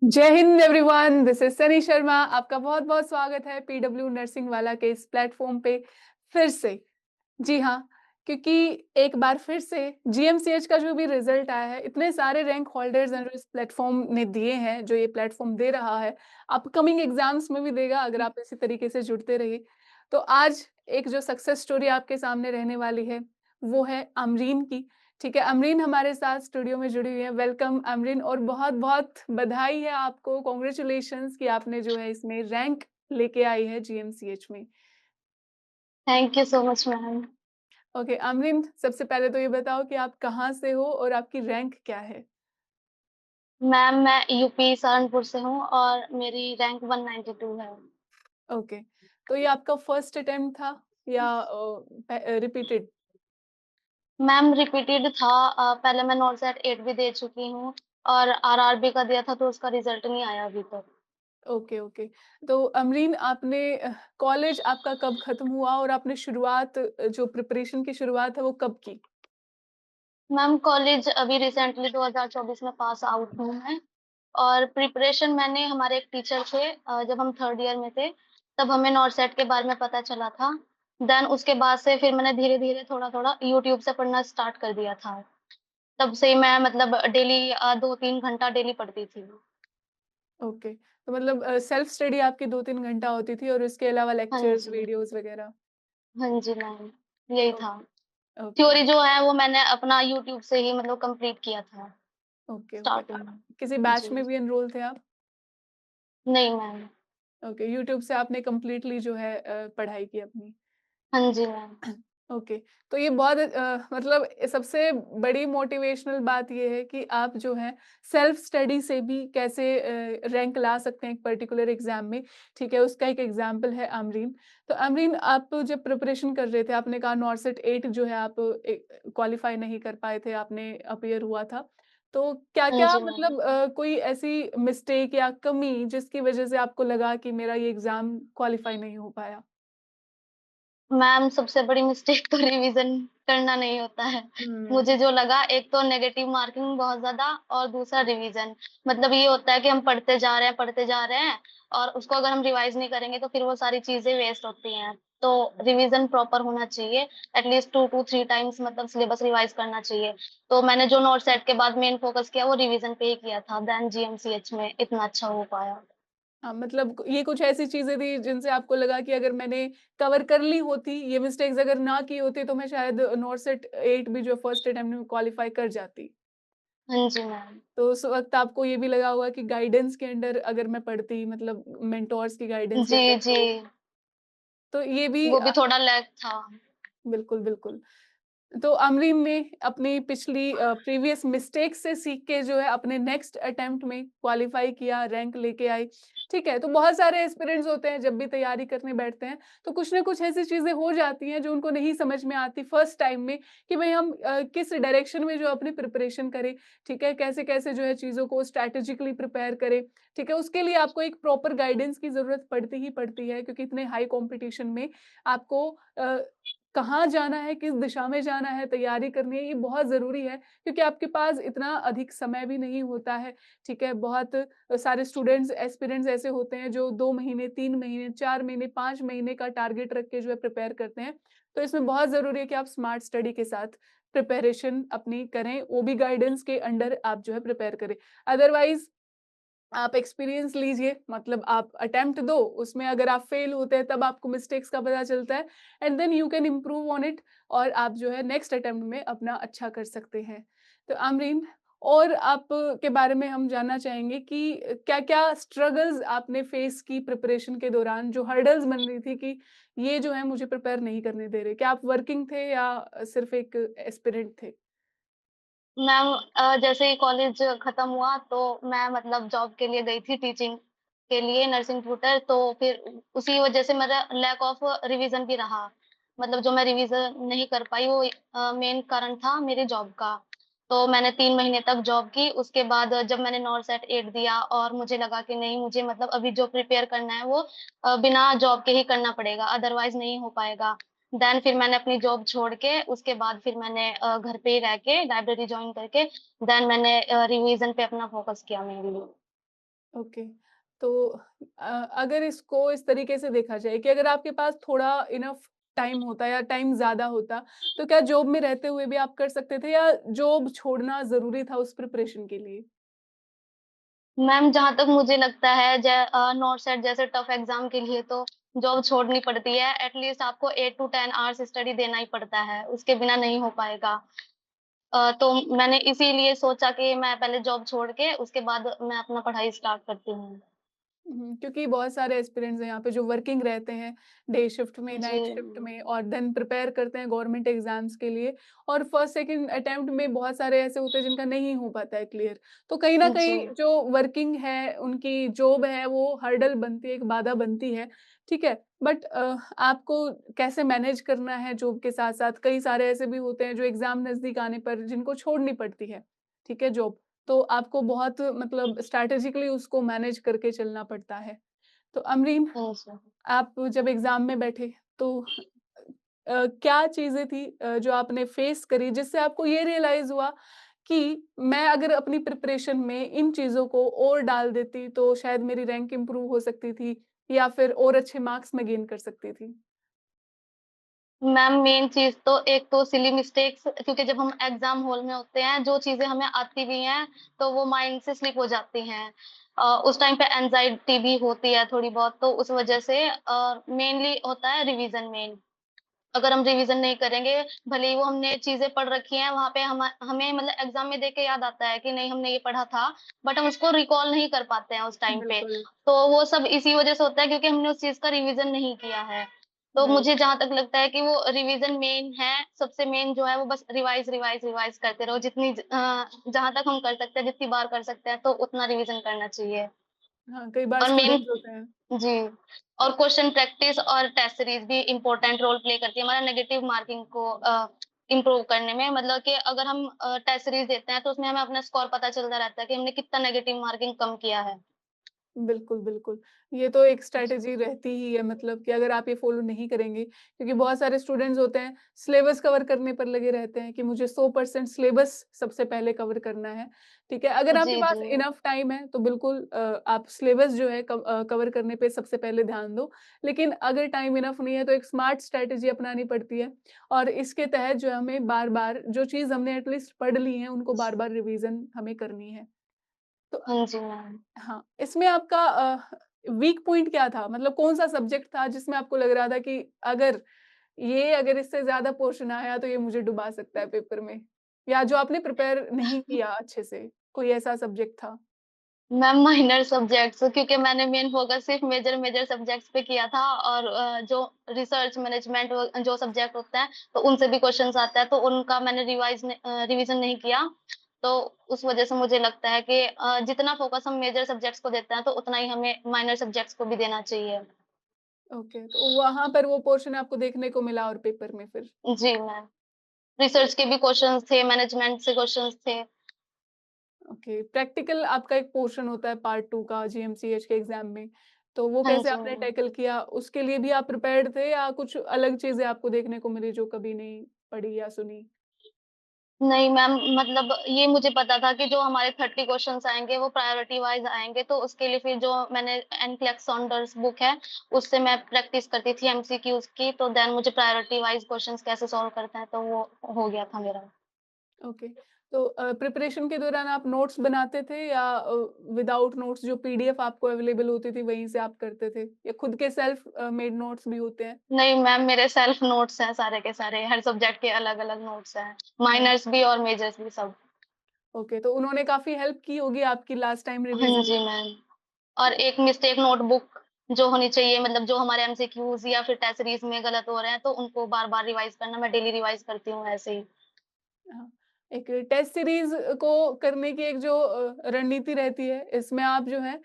जय Hind everyone, this is Sunny Sharma. आपका बहुत बहुत स्वागत है पीडब्ल्यू नर्सिंग वाला के इस प्लेटफॉर्म पे फिर से। जी हाँ, क्योंकि एक बार फिर से जीएमसीएच का जो भी रिजल्ट आया है, इतने सारे रैंक होल्डर्स हैं जो इस प्लेटफॉर्म ने दिए हैं, जो ये प्लेटफॉर्म दे रहा है, अपकमिंग एग्जाम्स में भी देगा अगर आप इसी तरीके से जुड़ते रहिए। तो आज एक जो सक्सेस स्टोरी आपके सामने रहने वाली है, वो है अमरीन की। ठीक है, अमरीन हमारे साथ स्टूडियो में जुड़ी हुई है। वेलकम अमरीन, और बहुत बहुत बधाई है आपको, कॉन्ग्रेचुलेशंस कि आपने जो है इसमें रैंक लेके आई है जीएमसीएच में। Thank you so much ma'am. Okay Amreen, सबसे पहले तो ये बताओ कि आप कहाँ से हो और आपकी रैंक क्या है? मैम मैं यूपी सहारनपुर से हूँ और मेरी रैंक 192 है। ओके, तो ये आपका फर्स्ट अटेम्प्ट था या रिपीटेड? मैम रिपीटेड था। पहले मैं नॉट सेट 8 भी दे चुकी हूँ और आरआरबी का दिया था तो उसका रिजल्ट नहीं आया अभी तक। Okay okay. तो अमरीन, आपने कॉलेज आपका कब खत्म हुआ और आपने शुरुआत जो प्रिपरेशन की शुरुआत है वो कब की? मैम कॉलेज अभी रिसेंटली 2024 में पास आउट हूँ मैं। और प्रिपरेशन मैंने हमारे एक टीचर थे, जब हम थर्ड ईयर में थे तब हमें नॉट सेट के बारे में पता चला था। देन उसके बाद से फिर मैंने धीरे धीरे थोड़ा थोड़ा यूट्यूब से पढ़ना स्टार्ट कर दिया था। तब से मैं मतलब डेली 2-3 घंटा डेली पढ़ती थी। ओके, तो मतलब सेल्फ स्टडी आपकी 2-3 घंटा होती थी और इसके अलावा हाँ लेक्चर्स, जी। वीडियोज़ वगैरह? हाँ जी मैम, यही ओ था। ओके, थ्योरी जो है वो मैंने अपना यूट्यूब से ही मतलब कंप्लीट किया था ओके, ओके। तो स्टार्टिंग में। किसी बैच जी। में भी एनरोल थे आप? नहीं मैम। ओके, यूट्यूब से आपने कंप्लीटली जो है पढ़ाई की अपनी। हाँ जी मैम। ओके, तो ये बहुत मतलब सबसे बड़ी मोटिवेशनल बात ये है कि आप जो है सेल्फ स्टडी से भी कैसे रैंक ला सकते हैं एक पर्टिकुलर एग्जाम में। ठीक है, उसका एक एग्जांपल है अमरीन। तो अमरीन, आप जब प्रिपरेशन कर रहे थे, आपने कहा नॉर्सेट 8 जो है आप क्वालिफाई नहीं कर पाए थे, आपने अपीयर हुआ था। तो हाँ क्या-क्या जी मैम। मतलब कोई ऐसी मिस्टेक या कमी जिसकी वजह से आपको लगा कि मेरा ये एग्जाम क्वालिफाई नहीं हो पाया? मैम सबसे बड़ी मिस्टेक तो रिवीजन करना नहीं होता है। हुँ। मुझे जो लगा, एक तो नेगेटिव मार्किंग बहुत ज़्यादा और दूसरा रिवीजन। मतलब ये होता है कि हम पढ़ते जा रहे हैं और उसको अगर हम रिवाइज़ नहीं करेंगे तो फिर वो सारी चीज़ें वेस्ट होती हैं। तो रिवीजन प्रॉपर होना चाहिए, एटलीस्ट 2 टू 3 टाइम्स मतलब सिलेबस रिवाइज़ करना चाहिए। तो मैंने जो नोट सेट के बाद मेन फ़ोकस किया वो रिवीजन पे ही किया था, देन जीएमसीएच में इतना अच्छा हो पाया। हाँ, मतलब ये कुछ ऐसी चीज़ें थी जिनसे आपको लगा कि अगर मैंने कवर कर ली होती, ये मिस्टेक्स अगर ना की होती तो मैं शायद नॉरसेट 8 भी जो फर्स्ट अटेम्प्ट में क्वालीफाई कर जाती। हाँ जी मैम। तो उस वक़्त आपको ये भी लगा होगा कि गाइडेंस के अंडर अगर मैं पढ़ती, मतलब मेंटोर्स की गाइडेंस के जी, अंडर, जी। तो ये भी वो भी थोड़ा लैग था। बिल्कुल, बिल्कुल। तो अमरीन ने अपनी पिछली प्रीवियस मिस्टेक से सीख के जो है अपने नेक्स्ट अटेम्प्ट में क्वालीफाई किया, रैंक लेके आई। ठीक है, तो बहुत सारे एस्पिरेंट्स होते हैं जब भी तैयारी करने बैठते हैं, तो कुछ ना कुछ ऐसी चीज़ें हो जाती हैं जो उनको नहीं समझ में आती फर्स्ट टाइम में कि भई हम किस डायरेक्शन में जो अपनी प्रिपरेशन करें, ठीक है? कैसे-कैसे जो है चीज़ों को स्ट्रैटेजिकली प्रिपेयर करें, ठीक है? उसके लिए आपको एक प्रॉपर गाइडेंस की ज़रूरत पड़ती ही पड़ती है, क्योंकि इतने हाई कॉम्पिटिशन में आपको अ, कहाँ जाना है, किस दिशा में जाना है, तैयारी करनी है, ये बहुत ज़रूरी है, क्योंकि आपके पास इतना अधिक समय भी नहीं होता है, ठीक है? बहुत सारे स्टूडेंट्स, एस्पिरेंट्स ऐसे होते हैं जो 2 महीने, 3 महीने, 4 महीने, 5 महीने का टारगेट रख के जो है प्रिपेयर करते हैं। तो इसमें बहुत ज़रूरी है कि आप स्मार्ट स्टडी के साथ प्रिपरेशन अपनी करें, वो भी गाइडेंस के अंडर आप जो है प्रिपेयर करें। अदरवाइज़ आप एक्सपीरियंस लीजिए, मतलब आप अटेम्प्ट दो, उसमें अगर आप फेल होते हैं तब आपको मिस्टेक्स का पता चलता है, and then you can improve on it, और आप जो है नेक्स्ट अटेम्प्ट में अपना अच्छा कर सकते हैं। तो अमरीन, और आप के बारे में हम जानना चाहेंगे कि क्या-क्या स्ट्रगल्स आपने फेस की प्रिपरेशन के दौरान, जो हर्डल्स बन रही थी कि ये जो है मुझे प्रिपेयर नहीं करने दे रहे? क्या आप वर्किंग थे या सिर्फ़ एक एस्पिरेंट थे? मैम जैसे ही कॉलेज खत्म हुआ तो मैं मतलब जॉब के लिए गई थी टीचिंग के लिए, नर्सिंग ट्यूटर। तो फिर उसी वजह से मेरा लैक ऑफ रिवीजन भी रहा। मतलब जो मैं रिवीजन नहीं कर पाई वो मेन कारण था मेरी जॉब का। तो मैंने 3 महीने तक जॉब की। उसके बाद जब मैंने नॉरसेट 8 दिया और मुझे लगा कि नहीं, मुझे मतलब अभी जो प्रिपेयर करना है वो बिना जॉब के ही करना पड़ेगा, अदरवाइज नहीं हो पाएगा। देन फिर मैंने अपनी जॉब छोड़ के उसके बाद फिर मैंने घर पे ही रह के लाइब्रेरी जॉइन करके देन मैंने रिवीजन पे अपना फोकस किया मेनली। ओके। तो अगर इसको इस तरीके से देखा जाए कि अगर आपके पास थोड़ा इनफ टाइम होता या टाइम ज़्यादा होता, तो क्या जॉब में रहते हुए भी आप कर सकते थे या जॉब छोड़ना ज़रूरी था उस प्रिपरेशन के लिए? मैम जहाँ तक मुझे लगता है नॉट सेट जैसे टफ एग्ज़ाम के लिए तो जॉब छोड़नी पड़ती है। एट लीस्ट आपको 8 टू 10 आवर्स स्टडी देना ही पड़ता है, उसके बिना नहीं हो पाएगा। तो मैंने इसीलिए सोचा कि मैं पहले जॉब छोड़ के उसके बाद मैं अपना पढ़ाई स्टार्ट करती हूँ। क्योंकि बहुत सारे एस्पिरेंट्स हैं यहाँ पे जो वर्किंग रहते हैं, डे शिफ्ट में, जी। नाइट शिफ्ट में और देन प्रिपेयर करते हैं गवर्नमेंट एग्ज़ाम्स के लिए और फर्स्ट सेकंड अटेम्प्ट में बहुत सारे ऐसे होते हैं जिनका नहीं हो पाता है क्लियर। तो कहीं न जी। कहीं जो वर्किंग है, उनकी जॉब है वो हर्डल बनती है, एक बाधा बनती है, ठीक है? बट आपको कैसे मैनेज करना है जॉब के साथ-साथ कई सारे ऐसे भी होते हैं जो एग्ज़ाम नज़दीक आने पर जिनको छोड़नी पड़ती है, ठीक है, जॉब। तो आपको बहुत मतलब स्ट्रैटेजिकली उसको मैनेज करके चलना पड़ता है। तो अमरीन, हाँ जी। आप जब एग्ज़ाम में बैठे तो क्या चीज़ें थी जो आपने फेस करी जिससे आपको ये रियलाइज़ हुआ कि मैं अगर अपनी प्रिपरेशन में इन चीज़ों को और डाल देती तो शायद मेरी रैंक इम्प्रूव हो सकती थी या फिर और अच्छे मार्क्स मैं गेन कर सकती थी? मैम मेन चीज़ तो एक तो सिली मिस्टेक्स क्योंकि जब हम एग्ज़ाम हॉल में होते हैं, जो चीज़ें हमें आती भी हैं, तो वो माइंड से स्लिप हो जाती हैं। उस टाइम पे एंग्ज़ायटी भी होती है थोड़ी बहुत, तो उस वज़ह से मेनली होता है रिवीज़न मेन। अगर हम रिवीज़न नहीं करेंगे, भले ही वो हमने चीज़ें पढ़ रखी हैं, वहाँ पे हमें मतलब एग्ज़ाम में देख के याद आता है कि नहीं हमने ये पढ़ा था, बट हम उसको रिकॉल नहीं कर पाते हैं उस टाइम पे। बिल्कुल, तो वो सब इसी वज़ह से होता है क्योंकि हमने उस चीज़ का रिवीज़न नहीं किया है। तो राइट। मुझे जहाँ तक लगता है कि वो रिवीज़न मेन है, सबसे मेन जो है वो बस रिवाइज़ करते रहो। जहाँ तक हम कर सकते हैं, जितनी बार कर सकते हैं, तो उतना रिवीज़न करना चाहिए। हाँ, कई बार और मेन स्टूडेंट्स होते हैं। जी, और क्वेश्चन प्रैक्टिस और टेस्ट सीरीज़ भी इम्पोर्टेंट रोल प्ले करती है हमारा नेगेटिव मार्किंग को इम्प्रूव करने में। मतलब कि अगर हम टेस्ट सीरीज़ देते हैं, तो उसमें हमें अपना स्कोर पता चलता रहता है कि हमने कितना नेगेटिव मार्किंग कम किया है। बिल्कुल, बिल्कुल। ये तो एक जी, स्ट्रैटेजी रहती ही है मतलब कि अगर आप ये फ़ॉलो नहीं करेंगे क्योंकि बहुत सारे स्टूडेंट्स होते हैं, सिलेबस कवर करने पर लगे रहते हैं कि मुझे 100% सिलेबस सबसे पहले कवर करना है, ठीक है? अगर आपके जी, पास जी। इनफ टाइम है तो बिल्कुल आप सिलेबस जो है कवर करने पे सबसे पहले ध्यान दो। लेकिन अगर टाइम इनफ नहीं है तो एक स्मार्ट स्ट्रैटेजी अपनानी पड़ती है और इसके तहत जो है हमें बार-बार जो चीज़ हमने एटलीस्ट पढ़ ली है, उनको बार-बार रिवीज़न हमें करनी है। तो हाँ जी, मैम। हाँ, इसमें आपका वीक पॉइंट क्या था? मतलब कौन-सा सब्जेक्ट था जिसमें आपको लग रहा था कि अगर इससे ज़्यादा पोर्शन आया तो ये मुझे डुबा सकता है पेपर में? या जो आपने प्रिपेयर नहीं किया अच्छे से, कोई ऐसा सब्जेक्ट था? मैम माइनर सब्जेक्ट्स क्योंकि मैंने मेन फ़ोकस सिर्फ़ मेजर मेजर सब्जेक्ट्स पे किया था और जो रिसर्च मैनेजमेंट जो सब्जेक्ट होते हैं, तो उनसे भी क्वेश्चन्स आते हैं, तो उनका मैंने रिवीज़न नहीं किया। तो उस वज़ह से मुझे लगता है कि जितना फ़ोकस हम मेजर सब्जेक्ट्स को देते हैं, तो उतना ही हमें माइनर सब्जेक्ट्स को भी देना चाहिए। ओके, तो वहाँ पर वो पोर्शन आपको देखने को मिला और पेपर में फिर? जी, मैम। रिसर्च के भी क्वेश्चन्स थे, मैनेजमेंट से क्वेश्चन्स थे। ओके, प्रैक्टिकल आपका एक पोर्शन होता है पार्ट 2 का जीएमसीएच के एग्ज़ाम में, तो वो हाँ कैसे जी, आपने मैम। टैकल किया? उसके लिए भी आप प्रिपेयर्ड थे या कुछ अलग चीज़ें आपको देखने को मिली जो कभी नहीं पढ़ी या सुनी? नहीं मैम, मतलब ये मुझे पता था कि जो हमारे 30 क्वेश्चन्स आएँगे वो प्रायोरिटी वाइज़ आएँगे, तो उसके लिए फिर जो मैंने एनक्लेक्स सॉन्डर्स बुक है, उससे मैं प्रैक्टिस करती थी एमसीक्यूज़ की, तो देन मुझे प्रायोरिटी वाइज़ क्वेश्चन्स कैसे सॉल्व करते हैं, तो वो हो गया था मेरा। ओके। तो प्रिपरेशन के दौरान आप नोट्स बनाते थे या विदाउट नोट्स जो पीडीएफ आपको अवेलेबल होती थी वहीं से आप करते थे? या खुद के सेल्फ मेड नोट्स भी होते हैं? नहीं मैम, मेरे सेल्फ नोट्स हैं सारे के सारे, हर सब्जेक्ट के अलग-अलग नोट्स हैं, नाइस। माइनर्स भी और मेजर्स भी सब। ओके, तो उन्होंने काफ़ी हेल्प की होगी आपकी लास्ट टाइम हाँ रिवीजन जी में? मैम। और एक मिस्टेक नोटबुक जो होनी चाहिए मतलब जो हमारे एमसीक्यूज़ या फिर टेस्ट सीरीज़ में गलत हो रहे हैं, तो उनको बार-बार रिवाइज़ करना, मैं डेली रिवाइज़ करती हूँ ऐसे ही। हाँ, एक टेस्ट सीरीज़ को करने की एक जो रणनीति रहती है, इसमें आप जो है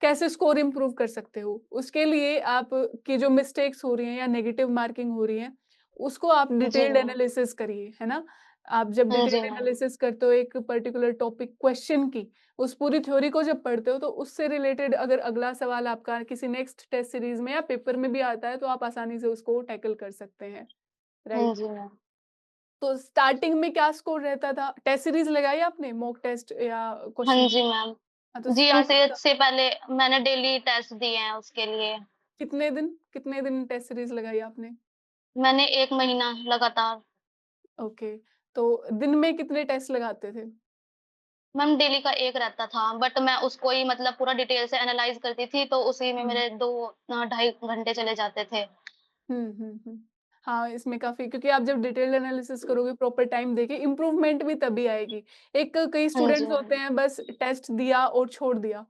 कैसे स्कोर इम्प्रूव कर सकते हो? उसके लिए आप की जो मिस्टेक्स हो रही हैं या नेगेटिव मार्किंग हो रही है, उसको आप जी डिटेल्ड मैम। एनालिसिस करिए, है ना? आप जब हाँ जी डिटेल्ड मैम। एनालिसिस करते हो एक पर्टिकुलर टॉपिक क्वेश्चन की, उस पूरी थ्योरी को जब पढ़ते हो, तो उससे रिलेटेड अगर अगला सवाल आपका किसी नेक्स्ट टेस्ट सीरीज़ में या पेपर में भी आता है, तो आप आसानी से उसको टैकल कर सकते हैं, राइट? हाँ जी मैम। तो स्टार्टिंग में क्या स्कोर रहता था? टेस्ट सीरीज़ लगाई आपने मॉक टेस्ट या हाँ क्वेश्चन? जी मैम। तो जीआरसी सीटेट का से पहले मैंने डेली टेस्ट दिए हैं उसके लिए। कितने दिन टेस्ट सीरीज़ लगाई आपने? मैंने 1 महीना लगातार। ओके, तो दिन में कितने टेस्ट लगाते थे? मैम डेली का 1 रहता था, बट मैं उसको ही मतलब पूरा डिटेल से एनालाइज़ करती थी, तो उसी में हुँ। मेरे 2 ढाई घंटे चले जाते थे। हुँ। हाँ, इसमें काफ़ी क्योंकि आप जब डिटेल्ड एनालिसिस करोगे प्रॉपर टाइम देके इम्प्रूवमेंट भी तभी आएगी। एक कई हाँ जी स्टूडेंट्स होते मैम। हैं बस टेस्ट दिया और छोड़ दिया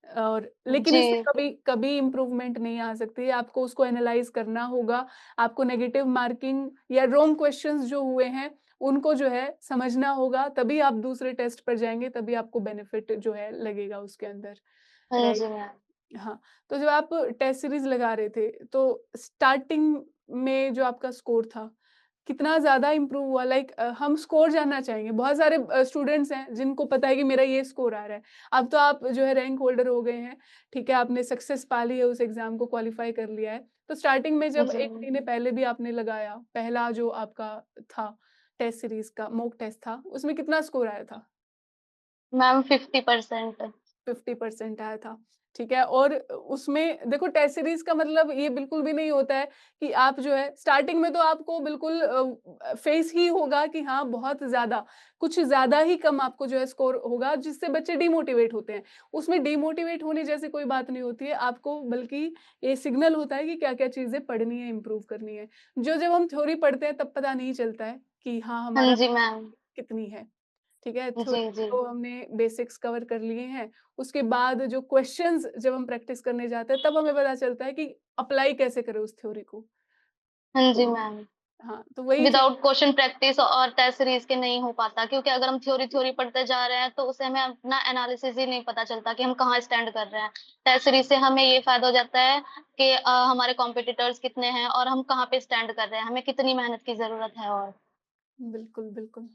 और लेकिन जी। इससे कभी कभी इम्प्रूवमेंट नहीं आ सकती। आपको उसको एनालाइज़ करना होगा, आपको नेगेटिव मार्किंग या रॉन्ग क्वेश्चंस जो हुए हैं, उनको जो है समझना होगा, तभी आप दूसरे टेस्ट पर जाएँगे, तभी आपको बेनिफिट जो है लगेगा उसके अंदर, हाँ राइट? जी मैम। हाँ, तो जब आप टेस्ट सीरीज़ लगा रहे थे, तो स्टार्टिंग में जो आपका स्कोर था, कितना ज़्यादा इम्प्रूव हुआ? लाइक हम स्कोर जानना चाहेंगे। बहुत सारे स्टूडेंट्स हैं, जिनको पता है कि मेरा ये स्कोर आ रहा है। अब तो आप जो है रैंक होल्डर हो गए हैं, ठीक है? आपने सक्सेस पा ली है, उस एग्ज़ाम को क्वालीफाई कर लिया है। तो स्टार्टिंग में जब जी। 1 महीने पहले भी आपने लगाया, पहला जो आपका था टेस्ट सीरीज़ का मॉक टेस्ट था, उसमें कितना स्कोर आया था? मैम 50%। 50% आया था, ठीक है? और उसमें देखो टेस्ट सीरीज़ का मतलब ये बिल्कुल भी नहीं होता है कि आप जो है स्टार्टिंग में तो आपको बिल्कुल फेस ही होगा कि हाँ, बहुत ज़्यादा, कुछ ज़्यादा ही कम आपको जो है स्कोर होगा जिससे बच्चे डिमोटिवेट होते हैं। उसमें डिमोटिवेट होने जैसी कोई बात नहीं होती है, आपको बल्कि ये सिग्नल होता है कि क्या-क्या चीज़ें पढ़नी है, इम्प्रूव करनी है। जो जब हम थ्योरी पढ़ते हैं तब पता नहीं चलता है कि हाँ, हाँ हमारा जी मैम। कितनी है। ठीक है? थ्योरी जी, जी। तो हमने बेसिक्स कवर कर लिए हैं, उसके बाद जो क्वेश्चंस जब हम प्रैक्टिस करने जाते हैं, तब हमें पता चलता है कि अप्लाई कैसे करें उस थ्योरी को। हाँ जी तो मैम। हाँ, तो वही चीज़ विदाउट क्वेश्चन प्रैक्टिस और टेस्ट सीरीज़ के नहीं हो पाता, क्योंकि अगर हम थ्योरी पढ़ते जा रहे हैं, तो उससे हमें अपना एनालिसिस ही नहीं पता चलता कि हम कहाँ स्टैंड कर रहे हैं। टेस्ट सीरीज़ से हमें ये फ़ायदा हो जाता है कि हमारे कॉम्पिटिटर्स कितने हैं और हम कहाँ पे स्टैंड कर रहे हैं, हमें कितनी मेहनत की ज़रूरत है और। बिल्कुल।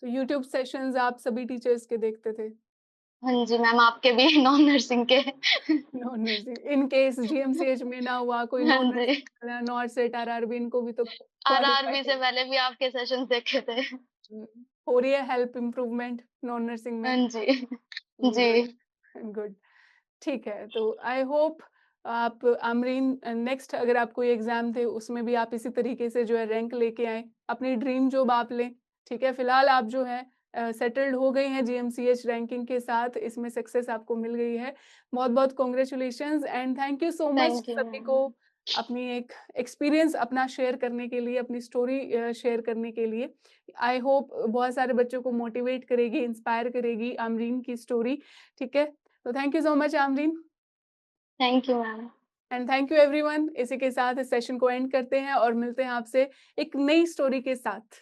तो यूट्यूब सेशंस आप सभी टीचर्स के देखते थे? हाँ जी मैम, आपके भी नॉन नर्सिंग के। Non nursing in case GMCH में ना हुआ, कोई हाँ नॉन जी। नर्सिंग वाला, नॉट-सेट, आरआरबी इनको भी तो क्वालीफाई आरआरबी से कर पहले भी आपके सेशंस देखे थे। हुँ, हो रही है हेल्प इम्प्रूवमेंट नॉन नर्सिंग में? हाँ जी। गुड, जी। गुड। ठीक है, तो आई होप आप आमरीन नेक्स्ट अगर आप कोई एग्ज़ाम थे उसमें भी आप इसी तरीके से जो है रैंक लेके आएँ, अपनी ड्रीम जॉब आप लें, ठीक है? फिलहाल आप जो है सेटल्ड हो गई हैं जीएमसीएच रैंकिंग के साथ, इसमें सक्सेस आपको मिल गई है। बहुत-बहुत congratulations and thank you so much thank you सभी को मैम। अपनी एक एक्सपीरियंस अपना शेयर करने के लिए, अपनी स्टोरी शेयर करने के लिए। आई होप बहुत सारे बच्चों को मोटिवेट करेगी, इंस्पायर करेगी आमरीन की स्टोरी, ठीक है? तो thank you so much Amreen. Thank you ma'am. And thank you everyone इसी के साथ इस सेशन को एंड करते हैं और मिलते हैं आपसे एक नई स्टोरी के साथ